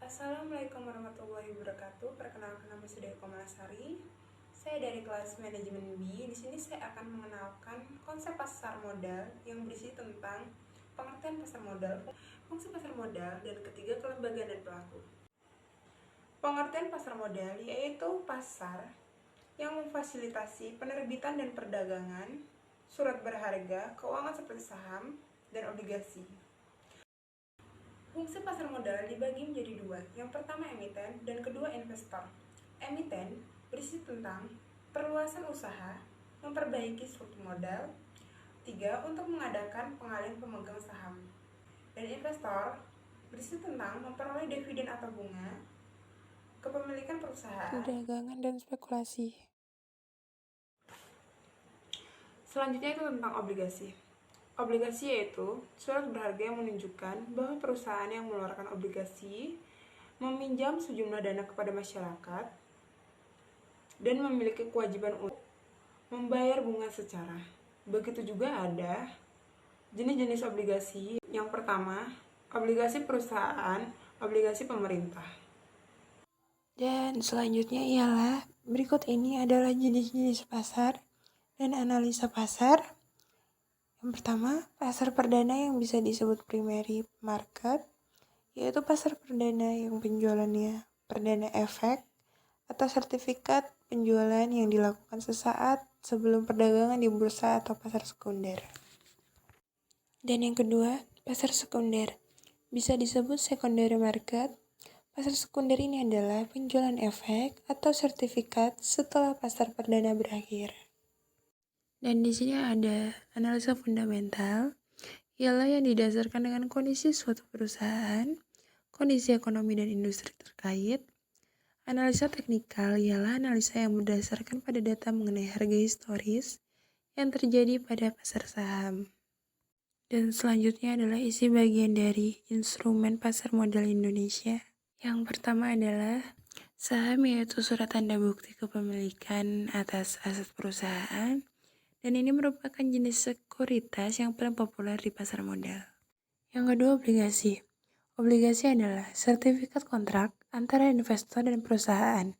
Assalamualaikum warahmatullahi wabarakatuh. Perkenalkan, nama saya Dewi Komalasari. Saya dari kelas manajemen B. Di sini saya akan mengenalkan konsep pasar modal yang berisi tentang pengertian pasar modal, fungsi pasar modal, dan ketiga, kelembagaan dan pelaku. Pengertian pasar modal yaitu pasar yang memfasilitasi penerbitan dan perdagangan surat berharga, keuangan seperti saham dan obligasi. Fungsi pasar modal dibagi menjadi dua. Yang pertama emiten dan kedua investor. Emiten berisi tentang perluasan usaha, memperbaiki struktur modal. 3. Untuk mengadakan pengalihan pemegang saham. Dan investor berisi tentang memperoleh dividen atau bunga, kepemilikan perusahaan, perdagangan dan spekulasi. Selanjutnya itu tentang obligasi. Obligasi yaitu surat berharga yang menunjukkan bahwa perusahaan yang mengeluarkan obligasi meminjam sejumlah dana kepada masyarakat dan memiliki kewajiban untuk membayar bunga secara. Begitu juga ada jenis-jenis obligasi. Yang pertama, obligasi perusahaan, obligasi pemerintah. Dan selanjutnya ialah berikut ini adalah jenis-jenis pasar dan analisa pasar. Yang pertama, pasar perdana yang bisa disebut primary market, yaitu pasar perdana yang penjualannya perdana efek atau sertifikat penjualan yang dilakukan sesaat sebelum perdagangan di bursa atau pasar sekunder. Dan yang kedua, pasar sekunder, bisa disebut secondary market. Pasar sekunder ini adalah penjualan efek atau sertifikat setelah pasar perdana berakhir. Dan di sini ada analisa fundamental, ialah yang didasarkan dengan kondisi suatu perusahaan, kondisi ekonomi dan industri terkait. Analisa teknikal ialah analisa yang berdasarkan pada data mengenai harga historis yang terjadi pada pasar saham. Dan selanjutnya adalah isi bagian dari instrumen pasar modal Indonesia. Yang pertama adalah saham, yaitu surat tanda bukti kepemilikan atas aset perusahaan, dan ini merupakan jenis sekuritas yang paling populer di pasar modal. Yang kedua, obligasi. Obligasi adalah sertifikat kontrak antara investor dan perusahaan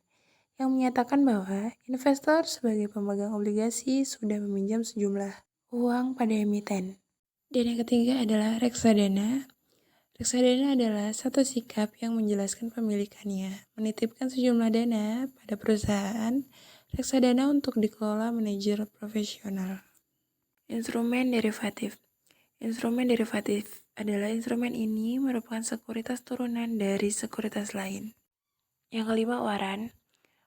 yang menyatakan bahwa investor sebagai pemegang obligasi sudah meminjam sejumlah uang pada emiten. Dan yang ketiga adalah reksadana. Reksadana adalah satu sikap yang menjelaskan pemilikannya, menitipkan sejumlah dana pada perusahaan reksadana untuk dikelola manajer profesional. Instrumen derivatif. Instrumen derivatif adalah instrumen ini merupakan sekuritas turunan dari sekuritas lain. Yang kelima, waran.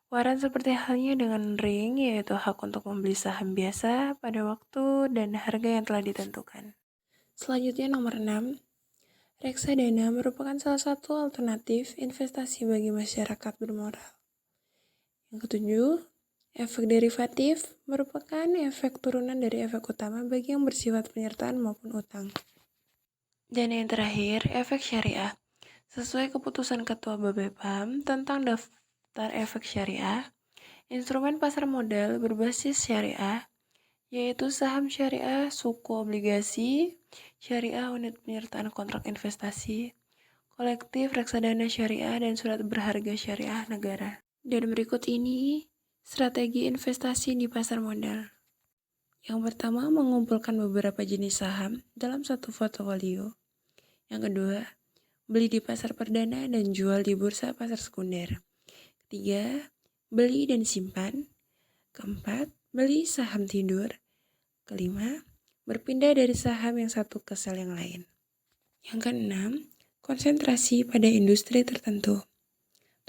Waran seperti halnya dengan ring, yaitu hak untuk membeli saham biasa pada waktu dan harga yang telah ditentukan. Selanjutnya nomor 6. Reksadana merupakan salah satu alternatif investasi bagi masyarakat bermoral. Yang ketujuh, efek derivatif merupakan efek turunan dari efek utama bagi yang bersifat penyertaan maupun utang. Dan yang terakhir, efek syariah. Sesuai keputusan Ketua Bapepam tentang daftar efek syariah, instrumen pasar modal berbasis syariah, yaitu saham syariah, suku obligasi, syariah unit penyertaan kontrak investasi, kolektif reksadana syariah, dan surat berharga syariah negara. Dan berikut ini strategi investasi di pasar modal. Yang pertama, mengumpulkan beberapa jenis saham dalam satu portofolio. Yang kedua, beli di pasar perdana dan jual di bursa pasar sekunder. Ketiga, beli dan simpan. Keempat, beli saham tidur. Kelima, berpindah dari saham yang satu ke sel yang lain. Yang keenam, konsentrasi pada industri tertentu.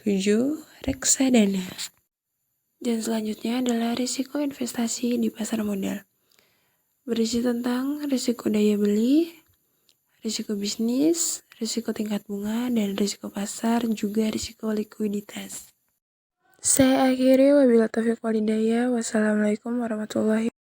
7. Reksadana. Dan selanjutnya adalah risiko investasi di pasar modal. Berisi tentang risiko daya beli, risiko bisnis, risiko tingkat bunga, dan risiko pasar, juga risiko likuiditas. Saya akhiri, wabillahi taufiq walhidayah. Wassalamualaikum warahmatullahi wabarakatuh.